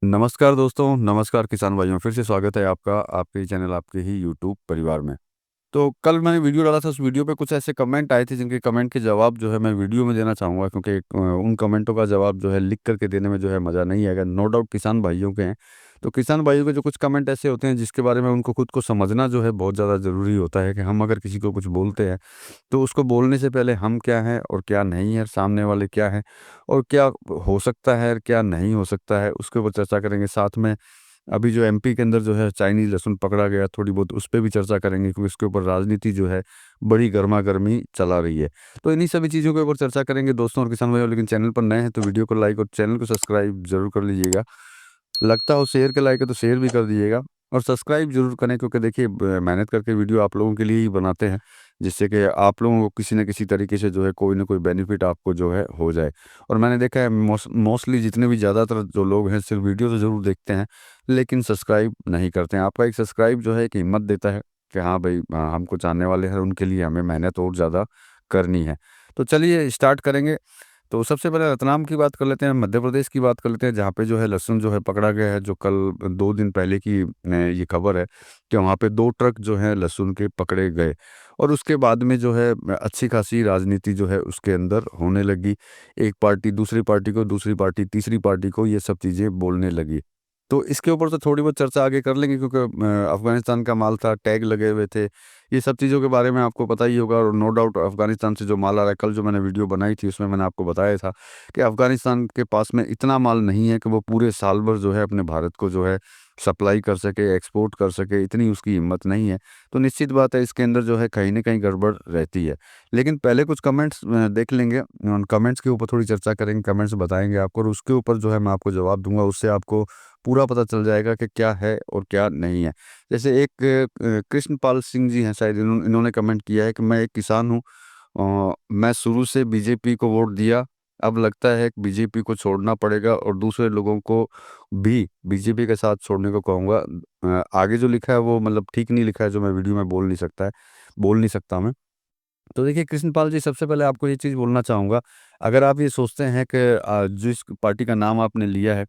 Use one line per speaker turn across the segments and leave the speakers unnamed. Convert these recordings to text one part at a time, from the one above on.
नमस्कार दोस्तों, नमस्कार किसान भाइयों, फिर से स्वागत है आपका आपके ही चैनल, आपके ही यूट्यूब परिवार में। तो कल मैंने वीडियो डाला था, उस वीडियो पे कुछ ऐसे कमेंट आए थे जिनके कमेंट के जवाब जो है मैं वीडियो में देना चाहूँगा, क्योंकि उन कमेंटों का जवाब जो है लिख कर के देने में जो है मज़ा नहीं आएगा। नो डाउट किसान भाइयों के हैं। तो किसान भाइयों के जो कुछ कमेंट ऐसे होते हैं जिसके बारे में उनको खुद को समझना जो है बहुत ज़्यादा ज़रूरी होता है कि हम अगर किसी को कुछ बोलते हैं, तो उसको बोलने से पहले हम क्या हैं और क्या नहीं है, सामने वाले क्या हैं और क्या हो सकता है और क्या नहीं हो सकता है, उसके ऊपर चर्चा करेंगे। साथ में अभी जो एमपी के अंदर जो है चाइनीज़ लहसुन पकड़ा गया, थोड़ी बहुत उस पे भी चर्चा करेंगे, क्योंकि इसके ऊपर राजनीति जो है बड़ी गरमा-गर्मी चला रही है। तो इन्हीं सभी चीज़ों के ऊपर चर्चा करेंगे दोस्तों और किसान भाइयों। लेकिन चैनल पर नए हैं तो वीडियो को लाइक और चैनल को सब्सक्राइब ज़रूर कर लीजिएगा। लगता हो शेयर के लायक है तो शेयर भी कर दीजिएगा और सब्सक्राइब ज़रूर करें, क्योंकि देखिए मेहनत करके वीडियो आप लोगों के लिए ही बनाते हैं, जिससे कि आप लोगों को किसी न किसी तरीके से जो है कोई ना कोई बेनिफिट आपको जो है हो जाए। और मैंने देखा है मोस्टली जितने भी ज़्यादातर जो लोग हैं सिर्फ वीडियो तो ज़रूर देखते हैं, लेकिन सब्सक्राइब नहीं करते हैं। आपका एक सब्सक्राइब जो है एक हिम्मत देता है कि हाँ भाई, हमको जानने वाले हैं, उनके लिए हमें मेहनत और ज़्यादा करनी है। तो चलिए स्टार्ट करेंगे। तो सबसे पहले रतलाम की बात कर लेते हैं, मध्य प्रदेश की बात कर लेते हैं, जहाँ पे जो है लहसुन जो है पकड़ा गया है। जो कल 2 दिन पहले की ये खबर है कि वहाँ पे 2 ट्रक जो हैं लहसुन के पकड़े गए और उसके बाद में जो है अच्छी खासी राजनीति जो है उसके अंदर होने लगी। एक पार्टी दूसरी पार्टी को, दूसरी पार्टी तीसरी पार्टी को ये सब चीज़ें बोलने लगी। तो इसके ऊपर तो थोड़ी बहुत चर्चा आगे कर लेंगे, क्योंकि अफ़गानिस्तान का माल था, टैग लगे हुए थे। ये सब चीज़ों के बारे में आपको पता ही होगा और नो डाउट अफ़गानिस्तान से जो माल आ रहा है, कल जो मैंने वीडियो बनाई थी उसमें मैंने आपको बताया था कि अफ़गानिस्तान के पास में इतना माल नहीं है कि वो पूरे साल भर जो है अपने भारत को जो है सप्लाई कर सके, एक्सपोर्ट कर सके, इतनी उसकी हिम्मत नहीं है। तो निश्चित बात है इसके अंदर जो है कहीं न कहीं गड़बड़ रहती है। लेकिन पहले कुछ कमेंट्स देख लेंगे, उन कमेंट्स के ऊपर थोड़ी चर्चा करेंगे, कमेंट्स बताएँगे आपको और उसके ऊपर जो है मैं आपको जवाब दूँगा। उससे आपको पूरा पता चल जाएगा कि क्या है और क्या नहीं है। जैसे एक कृष्णपाल सिंह जी हैं, शायद इन्होंने कमेंट किया है कि मैं एक किसान हूँ। मैं शुरू से बीजेपी को वोट दिया, अब लगता है कि बीजेपी को छोड़ना पड़ेगा और दूसरे लोगों को भी बीजेपी के साथ छोड़ने को कहूँगा। आगे जो लिखा है वो मतलब ठीक नहीं लिखा है, जो मैं वीडियो में बोल नहीं सकता मैं। तो देखिए कृष्णपाल जी, सबसे पहले आपको ये चीज़ बोलना चाहूँगा, अगर आप ये सोचते हैं कि जिस पार्टी का नाम आपने लिया है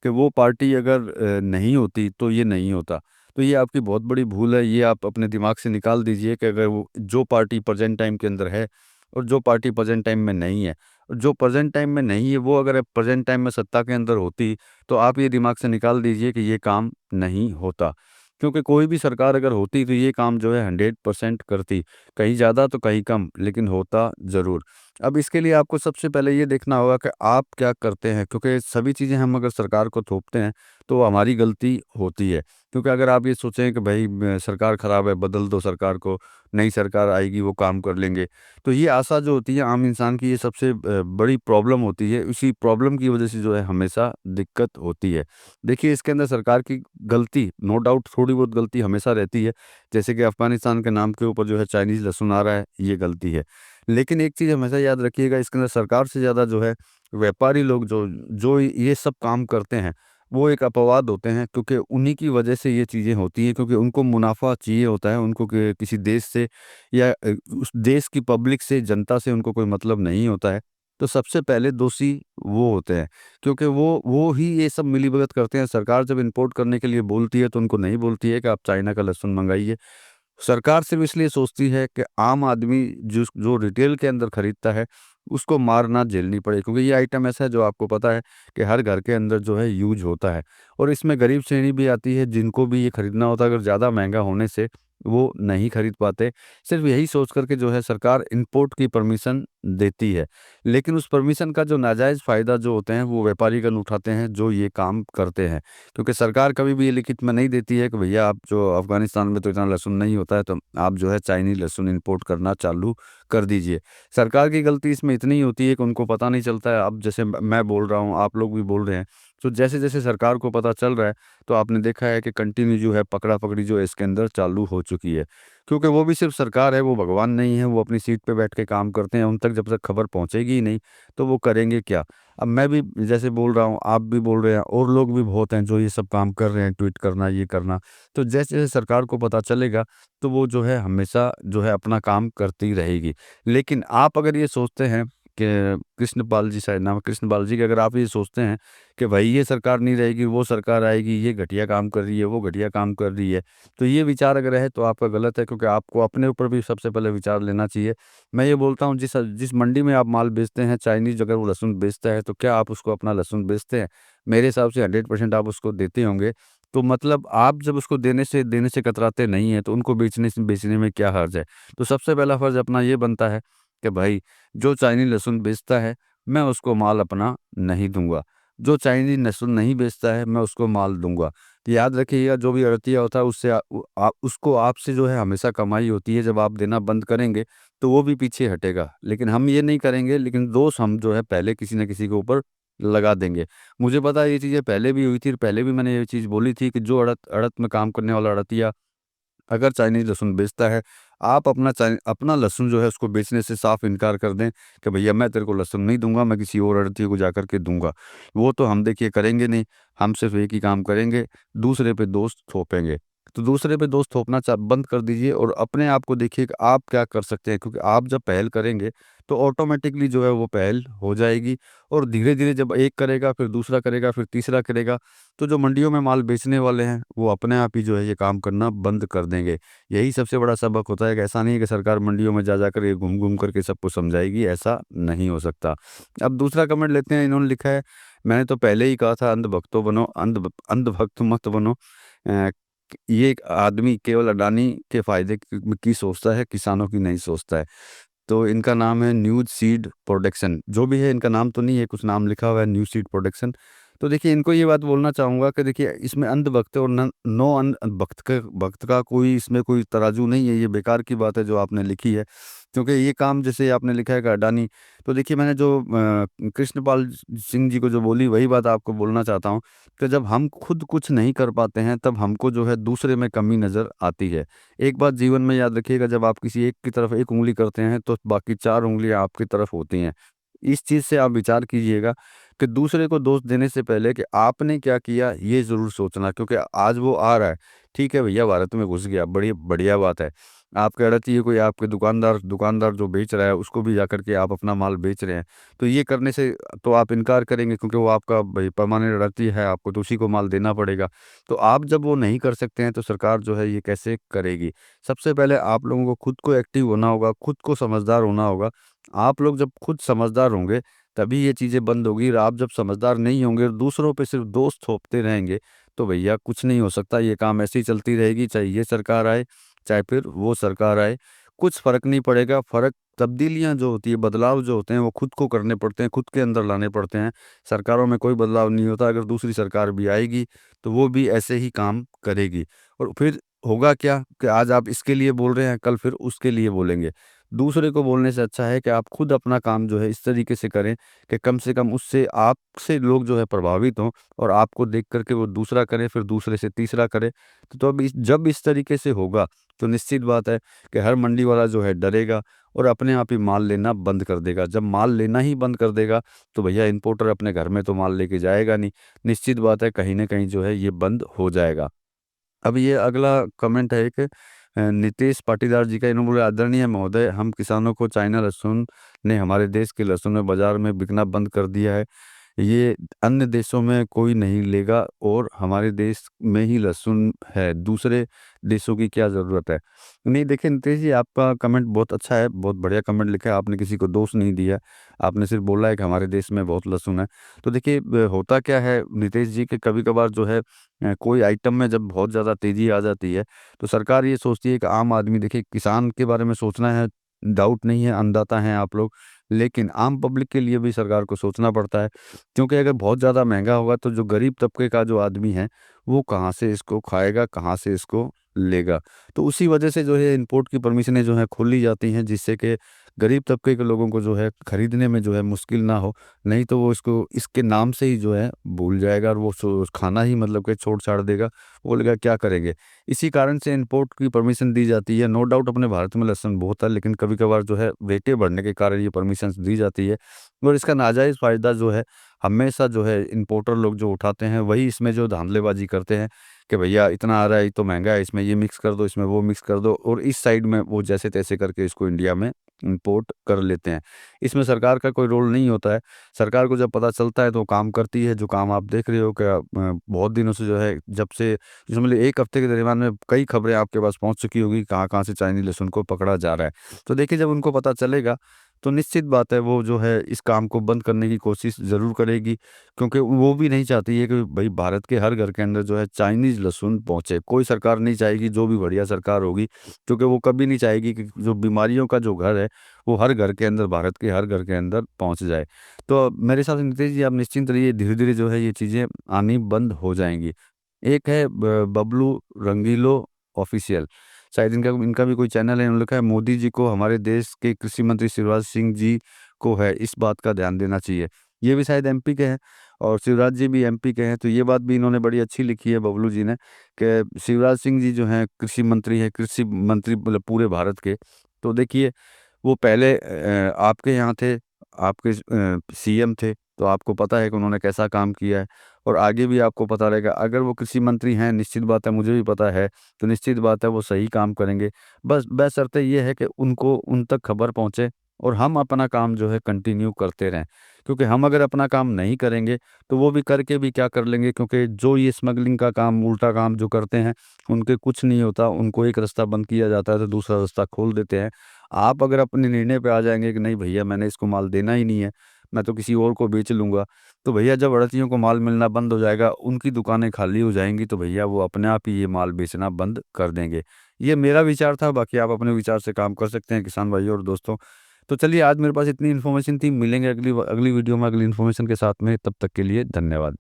कि वो पार्टी अगर नहीं होती तो ये नहीं होता। तो ये आपकी बहुत बड़ी भूल है, ये आप अपने दिमाग से निकाल दीजिए कि अगर वो जो पार्टी प्रेज़ेंट टाइम के अंदर है और जो पार्टी प्रेज़ेंट टाइम में नहीं है, और जो प्रेज़ेंट टाइम में नहीं है वो अगर प्रेज़ेंट टाइम में सत्ता के अंदर होती, तो आप ये दिमाग से निकाल दीजिए कि ये काम नहीं होता। क्योंकि कोई भी सरकार अगर होती तो ये काम जो है 100% करती, कहीं ज़्यादा तो कहीं कम, लेकिन होता ज़रूर। अब इसके लिए आपको सबसे पहले ये देखना होगा कि आप क्या करते हैं, क्योंकि सभी चीज़ें हम अगर सरकार को थोपते हैं तो वो हमारी गलती होती है। क्योंकि अगर आप ये सोचें कि भाई सरकार ख़राब है, बदल दो सरकार को, नई सरकार आएगी वो काम कर लेंगे, तो ये आशा जो होती है आम इंसान की, ये सबसे बड़ी प्रॉब्लम होती है। इसी प्रॉब्लम की वजह से जो है हमेशा दिक्कत होती है। देखिए इसके अंदर सरकार की गलती, नो डाउट थोड़ी बहुत गलती हमेशा रहती है। जैसे कि अफ़गानिस्तान के नाम के ऊपर जो है चाइनीज़ लहसुन आ रहा है, ये गलती है। लेकिन एक चीज़ हमेशा याद रखिएगा, इसके अंदर सरकार से ज़्यादा जो है व्यापारी लोग जो जो ये सब काम करते हैं, वो एक अपवाद होते हैं, क्योंकि उन्हीं की वजह से ये चीज़ें होती हैं, क्योंकि उनको मुनाफ़ा चाहिए होता है, उनको किसी देश से या उस देश की पब्लिक से, जनता से उनको कोई मतलब नहीं होता है। तो सबसे पहले दोषी वो होते हैं, क्योंकि वो ही ये सब मिलीभगत करते हैं। सरकार जब इम्पोर्ट करने के लिए बोलती है तो उनको नहीं बोलती है कि आप चाइना का लहसुन मंगाइए। सरकार सिर्फ इसलिए सोचती है कि आम आदमी जो जो रिटेल के अंदर खरीदता है, उसको मार ना झेलनी पड़े, क्योंकि ये आइटम ऐसा है जो आपको पता है कि हर घर के अंदर जो है यूज़ होता है और इसमें गरीब श्रेणी भी आती है, जिनको भी ये खरीदना होता है। अगर ज़्यादा महँगा होने से वो नहीं खरीद पाते। सिर्फ यही सोच कर के जो है सरकार इम्पोर्ट की परमिशन देती है। लेकिन उस परमिशन का जो नाजायज़ फ़ायदा जो होते हैं, वो व्यापारीगण उठाते हैं, जो ये काम करते हैं। क्योंकि सरकार कभी भी ये लिखित में नहीं देती है कि भैया आप जो अफ़गानिस्तान में तो इतना लहसुन नहीं होता है, तो आप जो है चाइनीज़ लहसुन इम्पोर्ट करना चालू कर दीजिए। सरकार की गलती इसमें इतनी ही होती है कि उनको पता नहीं चलता है। अब जैसे मैं बोल रहा हूँ, आप लोग भी बोल रहे हैं, तो जैसे-जैसे सरकार को पता चल रहा है, तो आपने देखा है कि कंटिन्यू जो है पकड़ा-पकड़ी जो है इसके अंदर चालू हो चुकी है। क्योंकि वो भी सिर्फ़ सरकार है, वो भगवान नहीं है, वो अपनी सीट पे बैठ के काम करते हैं, उन तक जब तक खबर पहुँचेगी ही नहीं, तो वो करेंगे क्या? अब मैं भी जैसे बोल रहा हूँ, आप भी बोल रहे हैं और लोग भी बहुत हैं जो ये सब काम कर रहे हैं, ट्वीट करना, ये करना। तो जैसे-जैसे सरकार को पता चलेगा, तो वो जो है हमेशा जो है अपना काम करती रहेगी। लेकिन आप अगर ये सोचते हैं कृष्णपाल जी शायद नाम है, कृष्णपाल जी, कि अगर आप ये सोचते हैं कि भाई ये सरकार नहीं रहेगी वो सरकार आएगी, ये घटिया काम कर रही है वो घटिया काम कर रही है, तो ये विचार अगर है तो आपका गलत है, क्योंकि आपको अपने ऊपर भी सबसे पहले विचार लेना चाहिए। मैं ये बोलता हूँ जिस जिस मंडी में आप माल बेचते हैं, चाइनीज अगर वो लहसुन बेचता है तो क्या आप उसको अपना लहसुन बेचते हैं? मेरे हिसाब से 100% आप उसको देते होंगे। तो मतलब आप जब उसको देने से कतराते नहीं हैं तो उनको बेचने में क्या हर्ज है? तो सबसे पहला फ़र्ज़ अपना ये बनता है कि भाई जो चाइनीज़ लहसुन बेचता है, मैं उसको माल अपना नहीं दूँगा। जो चाइनीज़ लहसुन नहीं बेचता है, मैं उसको माल दूँगा। तो याद रखिएगा, जो भी अड़तिया होता है उससे उसको आपसे जो है हमेशा कमाई होती है। जब आप देना बंद करेंगे, तो वो भी पीछे हटेगा। लेकिन हम ये नहीं करेंगे, लेकिन दोष हम जो है पहले किसी न किसी के ऊपर लगा देंगे। मुझे पता है ये चीज़ें पहले भी हुई थी और पहले भी मैंने ये चीज़ बोली थी कि जो अड़त में काम करने वाला अड़तिया अगर चाइनीज़ लहसुन बेचता है, आप अपना लहसुन जो है उसको बेचने से साफ़ इनकार कर दें कि भैया मैं तेरे को लहसुन नहीं दूँगा, मैं किसी और आढ़ती को जाकर के दूँगा। वो तो हम देखिए करेंगे नहीं, हम सिर्फ़ एक ही काम करेंगे, दूसरे पे दोष थोपेंगे। तो दूसरे पे दोष थोपना बंद कर दीजिए और अपने आप को देखिए कि आप क्या कर सकते हैं, क्योंकि आप जब पहल करेंगे, तो ऑटोमैटिकली जो है वो पहल हो जाएगी और धीरे-धीरे जब एक करेगा, फिर दूसरा करेगा, फिर तीसरा करेगा, तो जो मंडियों में माल बेचने वाले हैं, वो अपने आप ही जो है ये काम करना बंद कर देंगे। यही सबसे बड़ा सबक होता है कि ऐसा नहीं है कि सरकार मंडियों में जा कर के घूम-घूम करके सबको समझाएगी, ऐसा नहीं हो सकता। अब दूसरा कमेंट लेते हैं, इन्होंने लिखा है, मैंने तो पहले ही कहा था अंधभक्त मत बनो। ये एक आदमी केवल अडानी के फ़ायदे की सोचता है, किसानों की नहीं सोचता है। तो इनका नाम है न्यूज़ सीड प्रोडक्शन, जो भी है इनका नाम तो नहीं है, कुछ नाम लिखा हुआ है न्यूज़ सीड प्रोडक्शन। तो देखिए इनको ये बात बोलना चाहूँगा कि देखिए इसमें अंधभक्त और न नो भक्त का कोई इसमें कोई तराजू नहीं है, ये बेकार की बात है जो आपने लिखी है। क्योंकि ये काम जैसे आपने लिखा है कि अडानी, तो देखिए मैंने जो कृष्णपाल सिंह जी को जो बोली वही बात आपको बोलना चाहता हूँ कि जब हम खुद कुछ नहीं कर पाते हैं, तब हमको जो है दूसरे में कमी नज़र आती है। एक बात जीवन में याद रखिएगा, जब आप किसी एक की तरफ एक उँगली करते हैं, तो बाकी 4 उँगलियाँ आपकी तरफ होती हैं। इस चीज़ से आप विचार कीजिएगा कि दूसरे को दोष देने से पहले कि आपने क्या किया, ये ज़रूर सोचना, क्योंकि आज वो आ रहा है, ठीक है भैया भारत में घुस गया, बड़ी बढ़िया बात है। आप कह रहे थे, ये कोई आपके दुकानदार दुकानदार जो बेच रहा है, उसको भी जाकर के आप अपना माल बेच रहे हैं। तो ये करने से तो आप इनकार करेंगे, क्योंकि वो आपका भई परमानेंट रहती है, आपको तो उसी को माल देना पड़ेगा। तो आप जब वो नहीं कर सकते हैं, तो सरकार जो है ये कैसे करेगी? सबसे पहले आप लोगों को खुद को एक्टिव होना होगा, खुद को समझदार होना होगा। आप लोग जब खुद समझदार होंगे, तभी ये चीज़ें बंद होगी, और आप जब समझदार नहीं होंगे और दूसरों पे सिर्फ़ दोष थोपते रहेंगे, तो भैया कुछ नहीं हो सकता। ये काम ऐसे ही चलती रहेगी, चाहे ये सरकार आए, चाहे फिर वो सरकार आए। कुछ फ़र्क नहीं पड़ेगा, फ़र्क तब्दीलियाँ जो होती है, बदलाव जो होते हैं, वो खुद को करने पड़ते हैं, खुद के अंदर लाने पड़ते हैं। सरकारों में कोई बदलाव नहीं होता, अगर दूसरी सरकार भी आएगी, तो वो भी ऐसे ही काम करेगी। और फिर होगा क्या कि आज आप इसके लिए बोल रहे हैं, कल फिर उसके लिए बोलेंगे। दूसरे को बोलने से अच्छा है कि आप खुद अपना काम जो है इस तरीके से करें कि कम से कम उससे आपसे लोग जो है प्रभावित हों, और आपको देख कर के वो दूसरा करे, फिर दूसरे से तीसरा करे। तो अब जब इस तरीके से होगा, तो निश्चित बात है कि हर मंडी वाला जो है डरेगा और अपने आप ही माल लेना बंद कर देगा। जब माल लेना ही बंद कर देगा, तो भैया इंपोर्टर अपने घर में तो माल लेके जाएगा नहीं। निश्चित बात है कहीं न कहीं जो है ये बंद हो जाएगा। अब ये अगला कमेंट है एक नितेश पाटीदार जी का। इन्होंने बोला, आदरणीय महोदय, हम किसानों को चाइना लहसुन ने हमारे देश के लहसुन में बाजार में बिकना बंद कर दिया है। ये अन्य देशों में कोई नहीं लेगा और हमारे देश में ही लहसुन है, दूसरे देशों की क्या ज़रूरत है? नहीं देखिए नितेश जी, आपका कमेंट बहुत अच्छा है, बहुत बढ़िया कमेंट लिखा है, आपने किसी को दोष नहीं दिया, आपने सिर्फ़ बोला है कि हमारे देश में बहुत लहसुन है। तो देखिए होता क्या है नितेश जी, कि कभी-कभार जो है कोई आइटम में जब बहुत ज़्यादा तेज़ी आ जाती है, तो सरकार ये सोचती है कि आम आदमी, देखिए किसान के बारे में सोचना है, डाउट नहीं है, अन्नदाता हैं आप लोग, लेकिन आम पब्लिक के लिए भी सरकार को सोचना पड़ता है। क्योंकि अगर बहुत ज़्यादा महँगा होगा, तो जो गरीब तबके का जो आदमी है, वो कहाँ से इसको खाएगा, कहाँ से इसको लेगा? तो उसी वजह से जो है इम्पोर्ट की परमिशनें जो हैं खोल ली जाती हैं, जिससे कि गरीब तबके के लोगों को जो है खरीदने में जो है मुश्किल ना हो। नहीं तो वो इसको इसके नाम से ही जो है भूल जाएगा, और वो खाना ही मतलब कि छोड़-छाड़ देगा। वो बोलेगा क्या करेंगे? इसी कारण से इम्पोर्ट की परमिशन दी जाती है। नो डाउट अपने भारत में लहसुन बहुत है, लेकिन कभी-कभार जो है रेटें बढ़ने के कारण ये परमिशंस दी जाती है, और इसका नाजायज़ फ़ायदा जो है हमेशा जो है इम्पोर्टर लोग जो उठाते हैं, वही इसमें जो धांधलेबाज़ी करते हैं कि भैया इतना आ रहा है, ये तो महँगा है, इसमें ये मिक्स कर दो, इसमें वो मिक्स कर दो, और इस साइड में वो जैसे-तैसे करके इसको इंडिया में इम्पोर्ट कर लेते हैं। इसमें सरकार का कोई रोल नहीं होता है। सरकार को जब पता चलता है तो वो काम करती है, जो काम आप देख रहे हो कि बहुत दिनों से जो है, जब से समझ लीजिए 1 हफ्ते के दरमियान में कई खबरें आपके पास पहुँच चुकी होगी, कहाँ-कहाँ से चाइनीज़ लहसुन को पकड़ा जा रहा है। तो देखिए, जब उनको पता चलेगा तो निश्चित बात है वो जो है इस काम को बंद करने की कोशिश ज़रूर करेगी, क्योंकि वो भी नहीं चाहती है कि भई भारत के हर घर के अंदर जो है चाइनीज़ लहसुन पहुँचे। कोई सरकार नहीं चाहेगी, जो भी बढ़िया सरकार होगी, क्योंकि वो कभी नहीं चाहेगी कि जो बीमारियों का जो घर है, वो हर घर के अंदर, भारत के हर घर के अंदर पहुँच जाए। तो मेरे हिसाब से नितीश जी, आप निश्चिंत रहिए, धीरे-धीरे जो है ये चीज़ें आनी बंद हो जाएँगी। एक है बबलू रंगीलो ऑफ़िशियल, शायद इनका इनका भी कोई चैनल है। इन्होंने लिखा है, मोदी जी को हमारे देश के कृषि मंत्री शिवराज सिंह जी को है इस बात का ध्यान देना चाहिए। ये भी शायद एमपी के हैं और शिवराज जी भी एमपी के हैं, तो ये बात भी इन्होंने बड़ी अच्छी लिखी है बबलू जी ने, कि शिवराज सिंह जी जो हैं कृषि मंत्री मतलब पूरे भारत के। तो देखिए, वो पहले आपके यहाँ थे, आपके सीएम थे, तो आपको पता है कि उन्होंने कैसा काम किया है और आगे भी आपको पता रहेगा। अगर वो कृषि मंत्री हैं, निश्चित बात है, मुझे भी पता है, तो निश्चित बात है वो सही काम करेंगे। बस बशर्ते ये है कि उनको उन तक खबर पहुँचे और हम अपना काम जो है कंटिन्यू करते रहें। क्योंकि हम अगर अपना काम नहीं करेंगे, तो वो भी करके भी क्या कर लेंगे, क्योंकि जो ये स्मगलिंग का काम, उल्टा काम जो करते हैं, उनके कुछ नहीं होता। उनको एक रास्ता बंद किया जाता है, तो दूसरा रास्ता खोल देते हैं। आप अगर अपने निर्णय पे आ जाएँगे कि नहीं भैया, मैंने इसको माल देना ही नहीं है, मैं तो किसी और को बेच लूँगा, तो भैया जब अड़तियों को माल मिलना बंद हो जाएगा, उनकी दुकानें खाली हो जाएँगी, तो भैया वो अपने आप ही ये माल बेचना बंद कर देंगे। ये मेरा विचार था, बाकी आप अपने विचार से काम कर सकते हैं किसान भाइयों और दोस्तों। तो चलिए, आज मेरे पास इतनी इन्फॉर्मेशन थी, मिलेंगे अगली वीडियो में अगली इन्फॉर्मेशन के साथ में, तब तक के लिए धन्यवाद।